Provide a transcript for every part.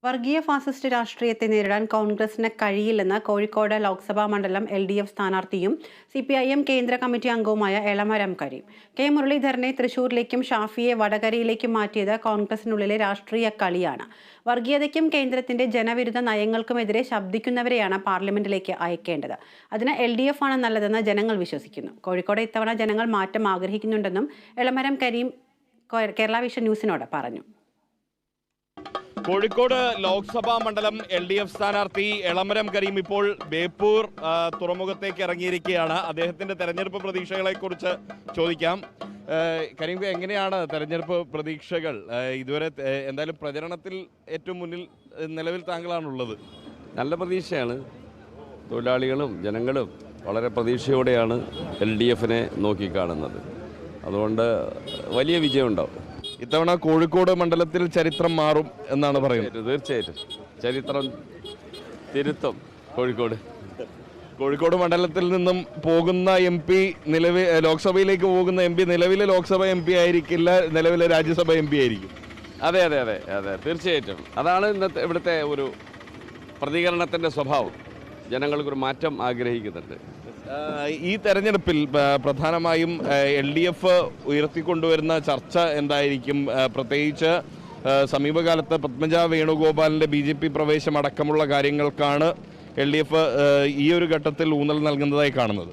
വർഗീയ ഫാസിസ്റ്റ് രാഷ്ട്രീയത്തെ നേരിടാൻ കോൺഗ്രസിന് കഴിയില്ലെന്ന് കോഴിക്കോട് ലോക്സഭാ മണ്ഡലം LDF സ്ഥാനാർത്ഥിയും CPIM കേന്ദ്ര കമ്മിറ്റി അംഗവുമായ എളമരം കരീം. കെ മുരളീധരനെ തൃശൂരിലേക്കും ഷാഫിയെ വടകരയിലേക്കും മാറ്റിയത് കോൺഗ്രസിനുള്ളിലെ രാഷ്ട്രീയ കളിയാണ്. വർഗീയതയ്ക്കും കേന്ദ്രത്തിന്റെ ജനവിരുദ്ധ നയങ്ങൾക്കുമെതിരെ ശബ്ദിക്കുന്നവരെയാണ് പാർലമെന്റിലേക്ക് അയക്കേണ്ടത്. അതിന് LDF ആണ് നല്ലതെന്ന് ജനങ്ങൾ വിശ്വസിക്കുന്നു. കോഴിക്കോട് ഇത്തവണ ജനങ്ങൾ മാറ്റം ആഗ്രഹിക്കുന്നുണ്ടെന്നും എളമരം കരീം കേരള വിഷൻ ന്യൂസിനോട് പറഞ്ഞു. കോഴിക്കോട് ലോക്സഭാ മണ്ഡലം LDF സ്ഥാനാർത്ഥി എളമരം കരീം ഇപ്പോൾ ബേപ്പൂർ തുറമുഖത്തേക്ക് ഇറങ്ങിയിരിക്കുകയാണ്. അദ്ദേഹത്തിന്റെ തെരഞ്ഞെടുപ്പ് പ്രതീക്ഷകളെ കുറിച്ച് ചോദിക്കാം. കരീം, എങ്ങനെയാണ് തെരഞ്ഞെടുപ്പ് പ്രതീക്ഷകൾ? ഇതുവരെ എന്തായാലും പ്രചരണത്തിൽ ഏറ്റവും മുന്നിൽ നിലവിൽ താങ്കളാണുള്ളത്. നല്ല പ്രതീക്ഷയാണ്. തൊഴിലാളികളും ജനങ്ങളും വളരെ പ്രതീക്ഷയോടെയാണ് LDFനെ നോക്കിക്കാണുന്നത്. അതുകൊണ്ട് വലിയ വിജയമുണ്ടാവും. ഇത്തവണ കോഴിക്കോട് മണ്ഡലത്തിൽ ചരിത്രം മാറും എന്നാണ് പറയുന്നത്. തീർച്ചയായിട്ടും ചരിത്രം തിരുത്തും. കോഴിക്കോട് മണ്ഡലത്തിൽ നിന്നും പോകുന്ന MP ലോക്സഭയിലേക്ക് പോകുന്ന MP നിലവിലെ ലോക്സഭ MP ആയിരിക്കില്ല, നിലവിലെ രാജ്യസഭ MP ആയിരിക്കും. അതെ അതെ അതെ അതെ തീർച്ചയായിട്ടും അതാണ് ഇന്നത്തെ ഇവിടുത്തെ ഒരു പ്രതികരണത്തിൻ്റെ സ്വഭാവം. ജനങ്ങൾക്കൊരു മാറ്റം ആഗ്രഹിക്കുന്നുണ്ട്. ഈ തെരഞ്ഞെടുപ്പിൽ പ്രധാനമായും LDF ഉയർത്തിക്കൊണ്ടുവരുന്ന ചർച്ച എന്തായിരിക്കും? പ്രത്യേകിച്ച് സമീപകാലത്ത് പത്മജ വേണുഗോപാലിൻ്റെ BJP പ്രവേശം അടക്കമുള്ള കാര്യങ്ങൾക്കാണ് LDF ഈ ഒരു ഘട്ടത്തിൽ ഊന്നൽ നൽകുന്നതായി കാണുന്നത്.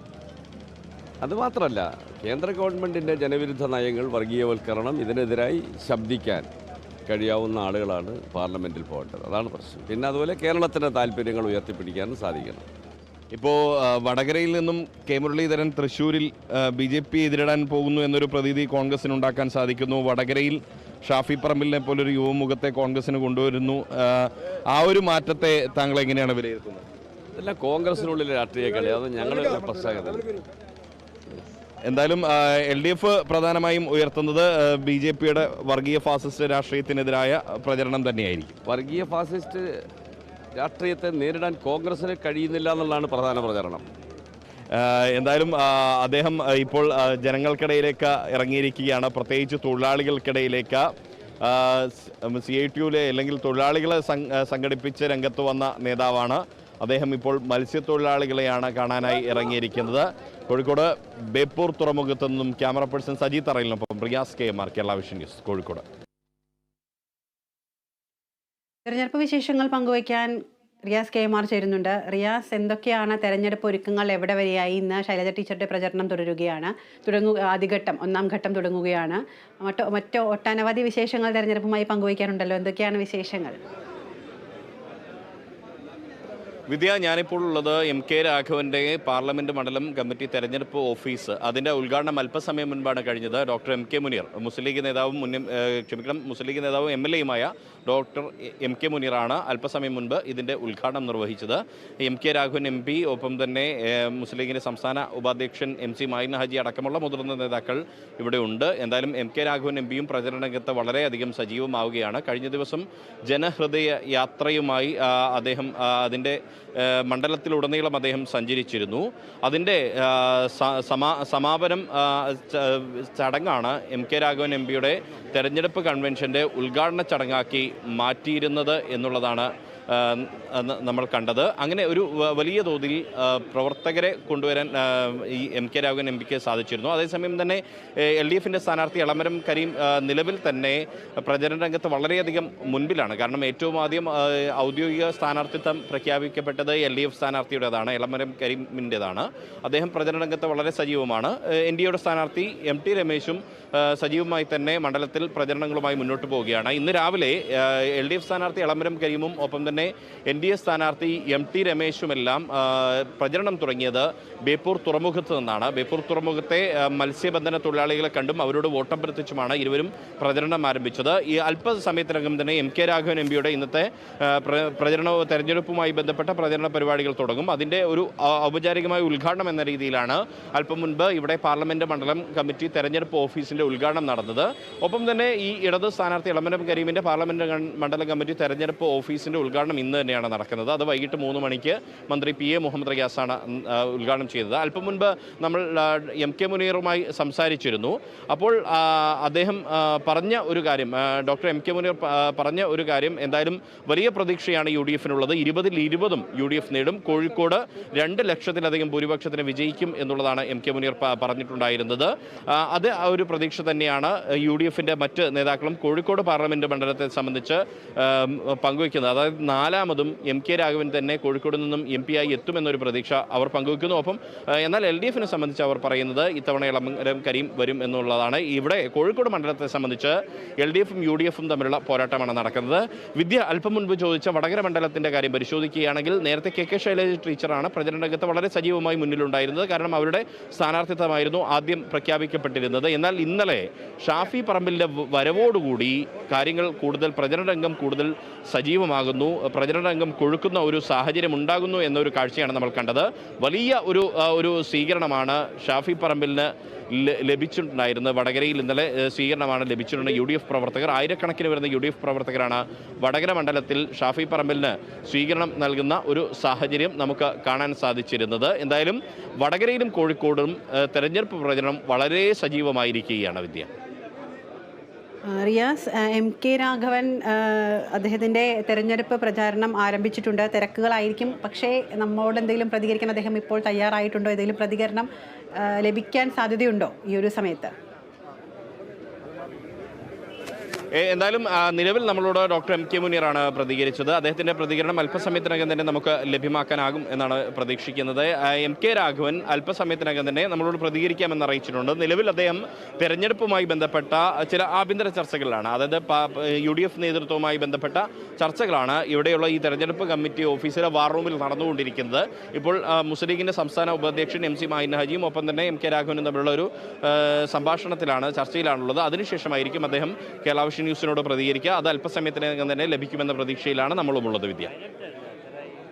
അതുമാത്രമല്ല, കേന്ദ്ര ഗവൺമെൻറ്റിൻ്റെ ജനവിരുദ്ധ നയങ്ങൾ, വർഗീയവൽക്കരണം, ഇതിനെതിരായി ശബ്ദിക്കാൻ കഴിയാവുന്ന ആളുകളാണ് പാർലമെൻറ്റിൽ പോകേണ്ടത്. അതാണ് പ്രശ്നം. പിന്നെ അതുപോലെ കേരളത്തിൻ്റെ താല്പര്യങ്ങൾ ഉയർത്തിപ്പിടിക്കാനും സാധിക്കണം. ഇപ്പോൾ വടകരയിൽ നിന്നും കെ മുരളീധരൻ തൃശ്ശൂരിൽ BJP എതിരിടാൻ പോകുന്നു എന്നൊരു പ്രതീതി കോൺഗ്രസിനുണ്ടാക്കാൻ സാധിക്കുന്നു. വടകരയിൽ ഷാഫി പറമ്പിലിനെ പോലൊരു യുവമുഖത്തെ കോൺഗ്രസിന് കൊണ്ടുവരുന്നു. ആ ഒരു മാറ്റത്തെ താങ്കൾ എങ്ങനെയാണ് വിലയിരുത്തുന്നത്? ഇതെല്ലാം കോൺഗ്രസിനുള്ളിലെ രാഷ്ട്രീയ കളി. അത് ഞങ്ങളുടെ പ്രശ്നമല്ല. എന്തായാലും LDF പ്രധാനമായും ഉയർത്തുന്നത് BJPയുടെ വർഗീയ ഫാസിസ്റ്റ് രാഷ്ട്രീയത്തിനെതിരായ പ്രചരണം തന്നെയായിരിക്കും. വർഗീയ ഫാസിസ്റ്റ് രാഷ്ട്രീയത്തെ നേരിടാൻ കോൺഗ്രസിന് കഴിയുന്നില്ല എന്നുള്ളതാണ് പ്രധാന പ്രചരണം. എന്തായാലും അദ്ദേഹം ഇപ്പോൾ ജനങ്ങൾക്കിടയിലേക്ക് ഇറങ്ങിയിരിക്കുകയാണ്. പ്രത്യേകിച്ച് തൊഴിലാളികൾക്കിടയിലേക്ക്. CITUവിലെ അല്ലെങ്കിൽ തൊഴിലാളികളെ സംഘടിപ്പിച്ച് രംഗത്ത് വന്ന നേതാവാണ് അദ്ദേഹം. ഇപ്പോൾ മത്സ്യത്തൊഴിലാളികളെയാണ് കാണാനായി ഇറങ്ങിയിരിക്കുന്നത്. കോഴിക്കോട് ബേപ്പൂർ തുറമുഖത്തു നിന്നും ക്യാമറ പേഴ്സൺ സജി തറയിലിനൊപ്പം Riyas KMR, Kerala vision news, Kozhikode. തെരഞ്ഞെടുപ്പ് വിശേഷങ്ങൾ പങ്കുവയ്ക്കാൻ റിയാസ് KMR ചേരുന്നുണ്ട്. റിയാസ്, എന്തൊക്കെയാണ് തെരഞ്ഞെടുപ്പ് ഒരുക്കങ്ങൾ? എവിടെ വരെയായി? ഇന്ന് ശൈലജ ടീച്ചറുടെ പ്രചരണം തുടരുകയാണ്. ആദ്യഘട്ടം, 1ാം ഘട്ടം തുടങ്ങുകയാണ്. മറ്റോ ഒട്ടനവധി വിശേഷങ്ങൾ തെരഞ്ഞെടുപ്പുമായി പങ്കുവയ്ക്കാനുണ്ടല്ലോ. എന്തൊക്കെയാണ് വിശേഷങ്ങൾ? വിദ്യ, ഞാനിപ്പോൾ ഉള്ളത് MK രാഘവൻ്റെ പാർലമെൻറ്റ് മണ്ഡലം കമ്മിറ്റി തെരഞ്ഞെടുപ്പ് ഓഫീസ്. അതിൻ്റെ ഉദ്ഘാടനം അല്പസമയം മുൻപാണ് കഴിഞ്ഞത്. ഡോക്ടർ MK മുനീർ, മുസ്ലിം ലീഗ് നേതാവും മുസ്ലിം ലീഗ് നേതാവും MLA-യുമായ ഡോക്ടർ MK മുനീറാണ് അല്പസമയം മുൻപ് ഇതിൻ്റെ ഉദ്ഘാടനം നിർവഹിച്ചത്. MK രാഘവൻ MP, ഒപ്പം തന്നെ മുസ്ലിം ലീഗിൻ്റെ സംസ്ഥാന ഉപാധ്യക്ഷൻ MC മൈൻ ഹാജി അടക്കമുള്ള മുതിർന്ന നേതാക്കൾ ഇവിടെ ഉണ്ട്. എന്തായാലും MK രാഘവൻ MPയും പ്രചരണ രംഗത്ത് വളരെയധികം സജീവമാവുകയാണ്. കഴിഞ്ഞ ദിവസം ജനഹൃദയ യാത്രയുമായി അദ്ദേഹം അതിൻ്റെ മണ്ഡലത്തിലുടനീളം അദ്ദേഹം സഞ്ചരിച്ചിരുന്നു. അതിൻ്റെ സമാപനം ചടങ്ങാണ് MK രാഘവൻ MPയുടെ തെരഞ്ഞെടുപ്പ് കൺവെൻഷൻ്റെ ഉദ്ഘാടന ചടങ്ങാക്കി മാറ്റിയിരുന്നത് എന്നുള്ളതാണ് നമ്മൾ കണ്ടത്. അങ്ങനെ ഒരു വലിയ തോതിൽ പ്രവർത്തകരെ കൊണ്ടുവരാൻ ഈ MK രാഘവൻ MPക്ക് സാധിച്ചിരുന്നു. അതേസമയം തന്നെ LDFിൻ്റെ സ്ഥാനാർത്ഥി എളമരം കരീം നിലവിൽ തന്നെ പ്രചരണ രംഗത്ത് വളരെയധികം മുൻപിലാണ്. കാരണം ഏറ്റവും ആദ്യം ഔദ്യോഗിക സ്ഥാനാർത്ഥിത്വം പ്രഖ്യാപിക്കപ്പെട്ടത് LDF സ്ഥാനാർത്ഥിയുടേതാണ്, എളമരം കരീമിൻ്റെതാണ്. അദ്ദേഹം പ്രചരണ രംഗത്ത് വളരെ സജീവമാണ്. NDAയുടെ സ്ഥാനാർത്ഥി MT രമേശും സജീവമായി തന്നെ മണ്ഡലത്തിൽ പ്രചരണങ്ങളുമായി മുന്നോട്ട് പോവുകയാണ്. ഇന്ന് രാവിലെ LDF സ്ഥാനാർത്ഥി എളമരം കരീമും ഒപ്പം തന്നെ NDA സ്ഥാനാർത്ഥി MT രമേശുമെല്ലാം പ്രചരണം തുടങ്ങിയത് ബേപ്പൂർ തുറമുഖത്ത് നിന്നാണ്. ബേപ്പൂർ തുറമുഖത്തെ മത്സ്യബന്ധന തൊഴിലാളികളെ കണ്ടും അവരോട് വോട്ടഭ്യർത്ഥിച്ചുമാണ് ഇരുവരും പ്രചരണം ആരംഭിച്ചത്. ഈ അല്പസമയത്തിനകം തന്നെ MK രാഘവൻ MPയുടെ ഇന്നത്തെ തെരഞ്ഞെടുപ്പുമായി ബന്ധപ്പെട്ട പ്രചരണ പരിപാടികൾ തുടങ്ങും. അതിൻ്റെ ഒരു ഔപചാരികമായ ഉദ്ഘാടനം എന്ന രീതിയിലാണ് അല്പം മുൻപ് ഇവിടെ പാർലമെൻറ്റ് മണ്ഡലം കമ്മിറ്റി തെരഞ്ഞെടുപ്പ് ഓഫീസിൻ്റെ ഉദ്ഘാടനം നടന്നത്. ഒപ്പം തന്നെ ഈ ഇടത് സ്ഥാനാർത്ഥി എളമരം കരീമിൻ്റെ പാർലമെൻറ്റ് മണ്ഡലം കമ്മിറ്റി തെരഞ്ഞെടുപ്പ് ഓഫീസിൻ്റെ ഉദ്ഘാടനം ഉദ്ഘാടനം ഇന്ന് തന്നെയാണ് നടക്കുന്നത്. അത് വൈകിട്ട് 3 മണിക്ക് മന്ത്രി PA മുഹമ്മദ് റിയാസാണ് ഉദ്ഘാടനം ചെയ്തത്. അല്പം മുൻപ് നമ്മൾ MK മുനീറുമായി സംസാരിച്ചിരുന്നു. അപ്പോൾ അദ്ദേഹം പറഞ്ഞ ഒരു കാര്യം, ഡോക്ടർ MK മുനീർ പറഞ്ഞ ഒരു കാര്യം, എന്തായാലും വലിയ പ്രതീക്ഷയാണ് UDF-നുള്ളത്. 20-ൽ 20 UDF നേടും. കോഴിക്കോട് 2 ലക്ഷത്തിലധികം ഭൂരിപക്ഷത്തിന് വിജയിക്കും എന്നുള്ളതാണ് MK മുനീർ പറഞ്ഞിട്ടുണ്ടായിരുന്നത്. അത് ആ ഒരു പ്രതീക്ഷ തന്നെയാണ് UDF-ന്റെ മറ്റ് നേതാക്കളും കോഴിക്കോട് പാർലമെന്റ് മണ്ഡലത്തെ സംബന്ധിച്ച് പങ്കുവയ്ക്കുന്നത്. അതായത് 4ാമതും MK രാഘവൻ തന്നെ കോഴിക്കോട് നിന്നും MP ആയി എത്തുമെന്നൊരു പ്രതീക്ഷ അവർ പങ്കുവയ്ക്കുന്നു. ഒപ്പം എന്നാൽ LDF-നെ സംബന്ധിച്ച് അവർ പറയുന്നത് ഇത്തവണ എളമരം കരീം വരും എന്നുള്ളതാണ്. ഇവിടെ കോഴിക്കോട് മണ്ഡലത്തെ സംബന്ധിച്ച് LDF-ഉം UDF-ഉം തമ്മിലുള്ള പോരാട്ടമാണ് നടക്കുന്നത്. വിദ്യ അല്പം മുൻപ് ചോദിച്ച വടകര മണ്ഡലത്തിൻ്റെ കാര്യം പരിശോധിക്കുകയാണെങ്കിൽ നേരത്തെ KK ശൈലജ ടീച്ചറാണ് പ്രചരണ രംഗത്ത് വളരെ സജീവമായി മുന്നിലുണ്ടായിരുന്നത്. കാരണം അവരുടെ സ്ഥാനാർത്ഥിത്വമായിരുന്നു ആദ്യം പ്രഖ്യാപിക്കപ്പെട്ടിരുന്നത്. എന്നാൽ ഇന്നലെ ഷാഫി പറമ്പിലിൻ്റെ വരവോടുകൂടി കാര്യങ്ങൾ കൂടുതൽ, പ്രചരണ രംഗം കൂടുതൽ സജീവമാകുന്നു, പ്രചരണ രംഗം കൊഴുക്കുന്ന ഒരു സാഹചര്യം ഉണ്ടാകുന്നു എന്നൊരു കാഴ്ചയാണ് നമ്മൾ കണ്ടത്. വലിയ ഒരു സ്വീകരണമാണ് ഷാഫി പറമ്പിലിന് ലഭിച്ചിട്ടുണ്ടായിരുന്നത്. വടകരയിൽ ഇന്നലെ സ്വീകരണമാണ് ലഭിച്ചിട്ടുണ്ട്. UDF പ്രവർത്തകർ, ആയിരക്കണക്കിന് വരുന്ന UDF പ്രവർത്തകരാണ് വടകര മണ്ഡലത്തിൽ ഷാഫി പറമ്പിലിന് സ്വീകരണം നൽകുന്ന ഒരു സാഹചര്യം നമുക്ക് കാണാൻ സാധിച്ചിരുന്നത്. എന്തായാലും വടകരയിലും കോഴിക്കോടും തെരഞ്ഞെടുപ്പ് പ്രചരണം വളരെ സജീവമായിരിക്കുകയാണ്. വിദ്യ. റിയാസ്, MK രാഘവൻ അദ്ദേഹത്തിൻ്റെ തെരഞ്ഞെടുപ്പ് പ്രചാരണം ആരംഭിച്ചിട്ടുണ്ട്. തിരക്കുകളായിരിക്കും, പക്ഷേ നമ്മോട് എന്തെങ്കിലും പ്രതികരിക്കാൻ അദ്ദേഹം ഇപ്പോൾ തയ്യാറായിട്ടുണ്ടോ? എന്തെങ്കിലും പ്രതികരണം ലഭിക്കാൻ സാധ്യതയുണ്ടോ ഈ ഒരു സമയത്ത്? എന്തായാലും നിലവിൽ നമ്മളോട് ഡോക്ടർ MK മുനീറാണ് പ്രതികരിച്ചത്. അദ്ദേഹത്തിൻ്റെ പ്രതികരണം അല്പസമയത്തിനകം തന്നെ നമുക്ക് ലഭ്യമാക്കാനാകും എന്നാണ് പ്രതീക്ഷിക്കുന്നത്. MK രാഘവൻ അല്പസമയത്തിനകം തന്നെ നമ്മളോട് പ്രതികരിക്കാമെന്ന് അറിയിച്ചിട്ടുണ്ട്. നിലവിൽ അദ്ദേഹം തെരഞ്ഞെടുപ്പുമായി ബന്ധപ്പെട്ട ചില ആഭ്യന്തര ചർച്ചകളിലാണ്, അതായത് UDF നേതൃത്വവുമായി ബന്ധപ്പെട്ട ചർച്ചകളാണ് ഇവിടെയുള്ള ഈ തെരഞ്ഞെടുപ്പ് കമ്മിറ്റി ഓഫീസിലെ വാർ റൂമിൽ നടന്നുകൊണ്ടിരിക്കുന്നത്. ഇപ്പോൾ മുസ്ലിം ലീഗിൻ്റെ സംസ്ഥാന ഉപാധ്യക്ഷൻ MC മാഹിൻ ഹാജിയും ഒപ്പം തന്നെ MK രാഘവനും തമ്മിലുള്ള ഒരു സംഭാഷണത്തിലാണ്, ചർച്ചയിലാണുള്ളത്. അതിനുശേഷമായിരിക്കും അദ്ദേഹം കേരള ന്യൂസിനോട് പ്രതികരിക്കുക. അത് അല്പസമയത്തിനകം തന്നെ ലഭിക്കുമെന്ന പ്രതീക്ഷയിലാണ് നമ്മളുമുള്ളത്. വിദ്യ.